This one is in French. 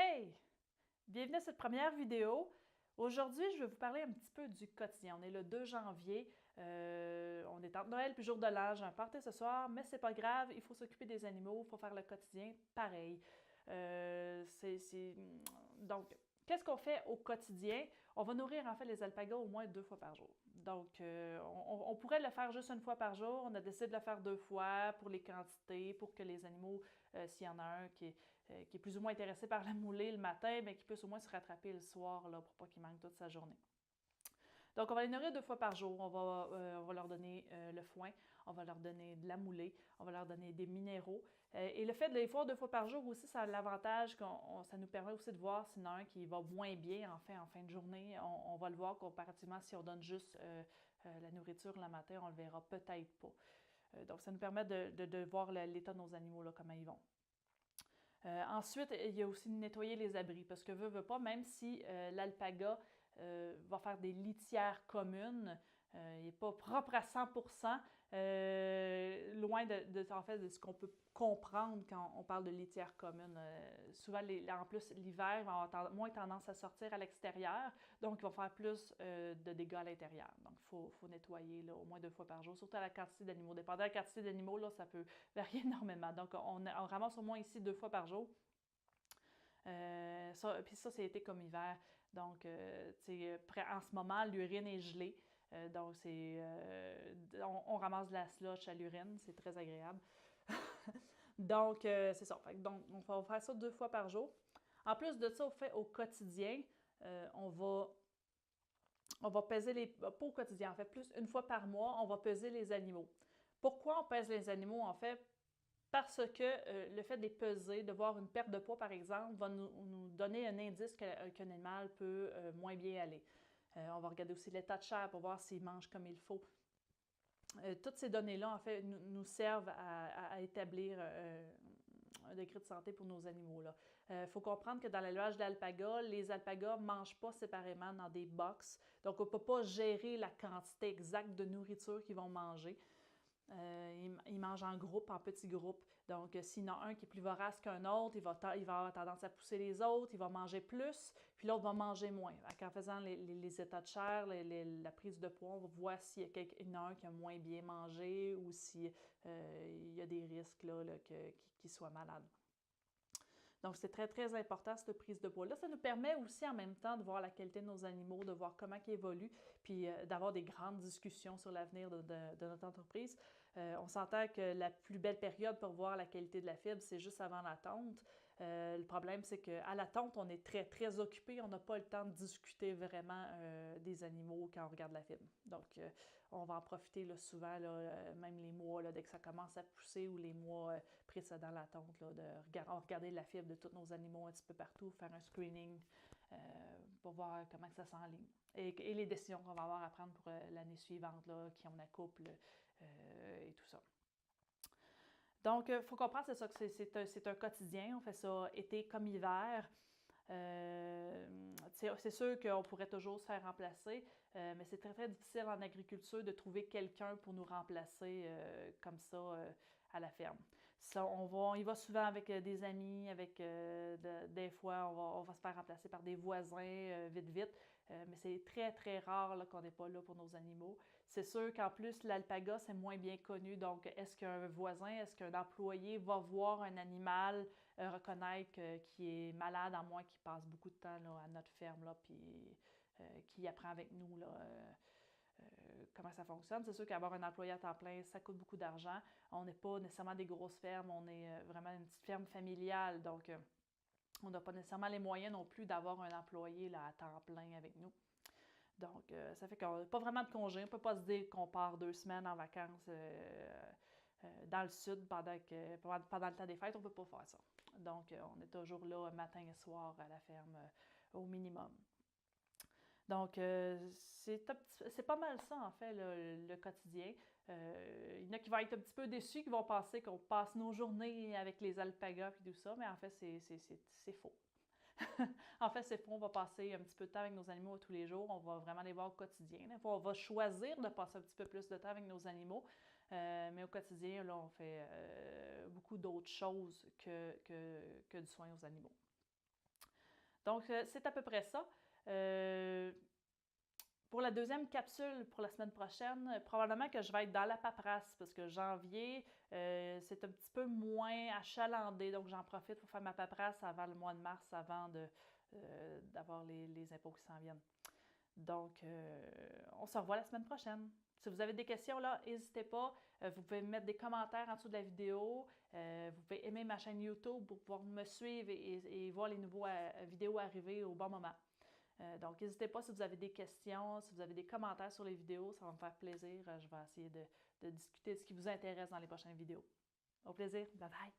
Hey! Bienvenue à cette première vidéo. Aujourd'hui, je vais vous parler un petit peu du quotidien. On est le 2 janvier, on est entre Noël puis jour de l'an, j'ai un party ce soir, mais c'est pas grave, il faut s'occuper des animaux, il faut faire le quotidien pareil. Donc, qu'est-ce qu'on fait au quotidien? On va nourrir en fait les alpagas au moins 2 fois par jour. Donc, on pourrait le faire juste une fois par jour. On a décidé de le faire 2 fois pour les quantités, pour que les animaux, s'il y en a un qui est plus ou moins intéressé par la moulée le matin, bien, qu'il puisse au moins se rattraper le soir là, pour pas qu'il manque toute sa journée. Donc, on va les nourrir 2 fois par jour. On va leur donner le foin, on va leur donner de la moulée, on va leur donner des minéraux. Et le fait de les faire 2 fois par jour aussi, ça a l'avantage que ça nous permet aussi de voir s'il y en a un qui va moins bien en fin de journée. On va le voir comparativement si on donne juste la nourriture le matin, on le verra peut-être pas. Donc, ça nous permet de voir l'état de nos animaux, là, comment ils vont. Ensuite, il y a aussi de nettoyer les abris parce que veut pas, même si l'alpaga va faire des litières communes, il n'est pas propre à 100%, loin en fait, de ce qu'on peut comprendre quand on parle de litières communes. Souvent, en plus, l'hiver, ils vont avoir moins tendance à sortir à l'extérieur, donc ils vont faire plus de dégâts à l'intérieur. Donc, il faut nettoyer là, au moins 2 fois par jour, surtout à la quantité d'animaux. Dépendant de la quantité d'animaux, là, ça peut varier énormément. Donc, on ramasse au moins ici 2 fois par jour. Puis ça, c'est été comme hiver. Donc, en ce moment, l'urine est gelée. Donc, on ramasse de la slush à l'urine. C'est très agréable. Donc, c'est ça. Donc, on va faire ça 2 fois par jour. En plus de ça, on fait au quotidien. On va peser pas au quotidien, en fait, plus une fois par mois, on va peser les animaux. Pourquoi on pèse les animaux, en fait? Parce que le fait de les peser, de voir une perte de poids, par exemple, va nous donner un indice qu'un animal peut moins bien aller. On va regarder aussi l'état de chair pour voir s'il mange comme il faut. Toutes ces données-là, en fait, nous servent à établir un degré de santé pour nos animaux. Il faut comprendre que dans l'élevage d'alpagas, les alpagas ne mangent pas séparément dans des box. Donc, on ne peut pas gérer la quantité exacte de nourriture qu'ils vont manger. Ils mangent en groupe, en petits groupes. Donc, s'il y en a un qui est plus vorace qu'un autre, il va avoir tendance à pousser les autres, il va manger plus, puis l'autre va manger moins. En faisant les états de chair, la prise de poids, on va voir s'il y en a un qui a moins bien mangé ou s'il y a des risques qu'il soit malade. Donc, c'est très, très important, cette prise de poids-là. Ça nous permet aussi en même temps de voir la qualité de nos animaux, de voir comment ils évoluent, puis d'avoir des grandes discussions sur l'avenir de notre entreprise. On s'entend que la plus belle période pour voir la qualité de la fibre, c'est juste avant la tonte. Le problème, c'est qu'à la tonte, on est très, très occupé. On n'a pas le temps de discuter vraiment des animaux quand on regarde la fibre. Donc, on va en profiter là, souvent, là, même les mois, là, dès que ça commence à pousser ou les mois précédant la tonte, là, de regarder la fibre de tous nos animaux un petit peu partout, faire un screening pour voir comment ça s'enligne. Et les décisions qu'on va avoir à prendre pour l'année suivante, là, qui on accouple et tout ça. Donc, il faut comprendre, c'est ça, que c'est un quotidien. On fait ça été comme hiver. C'est sûr qu'on pourrait toujours se faire remplacer, mais c'est très, très difficile en agriculture de trouver quelqu'un pour nous remplacer comme ça à la ferme. Ça, on y va souvent avec des amis, des fois, on va se faire remplacer par des voisins vite, vite, mais c'est très, très rare là, qu'on n'est pas là pour nos animaux. C'est sûr qu'en plus, l'alpaga, c'est moins bien connu. Donc, est-ce qu'un voisin, est-ce qu'un employé va voir un animal, reconnaître qu'il est malade, à moins qu'il passe beaucoup de temps là, à notre ferme, là, puis qu'il apprend avec nous là, comment ça fonctionne. C'est sûr qu'avoir un employé à temps plein, ça coûte beaucoup d'argent. On n'est pas nécessairement des grosses fermes, on est vraiment une petite ferme familiale. Donc, on n'a pas nécessairement les moyens non plus d'avoir un employé là, à temps plein avec nous. Donc, ça fait qu'on n'a pas vraiment de congé. On ne peut pas se dire qu'on part 2 semaines en vacances dans le sud pendant le temps des fêtes. On ne peut pas faire ça. Donc, on est toujours là matin et soir à la ferme au minimum. Donc, c'est pas mal ça, en fait, le quotidien. Il y en a qui vont être un petit peu déçus, qui vont penser qu'on passe nos journées avec les alpagas et tout ça, mais en fait, c'est faux. En fait, c'est faux. On va passer un petit peu de temps avec nos animaux tous les jours. On va vraiment les voir au quotidien. Là. On va choisir de passer un petit peu plus de temps avec nos animaux. Mais au quotidien, là, on fait beaucoup d'autres choses que du soin aux animaux. Donc, c'est à peu près ça. Pour la deuxième capsule pour la semaine prochaine, probablement que je vais être dans la paperasse parce que janvier, c'est un petit peu moins achalandé. Donc, j'en profite pour faire ma paperasse avant le mois de mars, avant d'avoir les impôts qui s'en viennent. Donc, on se revoit la semaine prochaine. Si vous avez des questions, là, n'hésitez pas. Vous pouvez mettre des commentaires en dessous de la vidéo. Vous pouvez aimer ma chaîne YouTube pour pouvoir me suivre et voir les nouveaux vidéos arriver au bon moment. Donc, n'hésitez pas si vous avez des questions, si vous avez des commentaires sur les vidéos, ça va me faire plaisir. Je vais essayer de discuter de ce qui vous intéresse dans les prochaines vidéos. Au plaisir. Bye bye!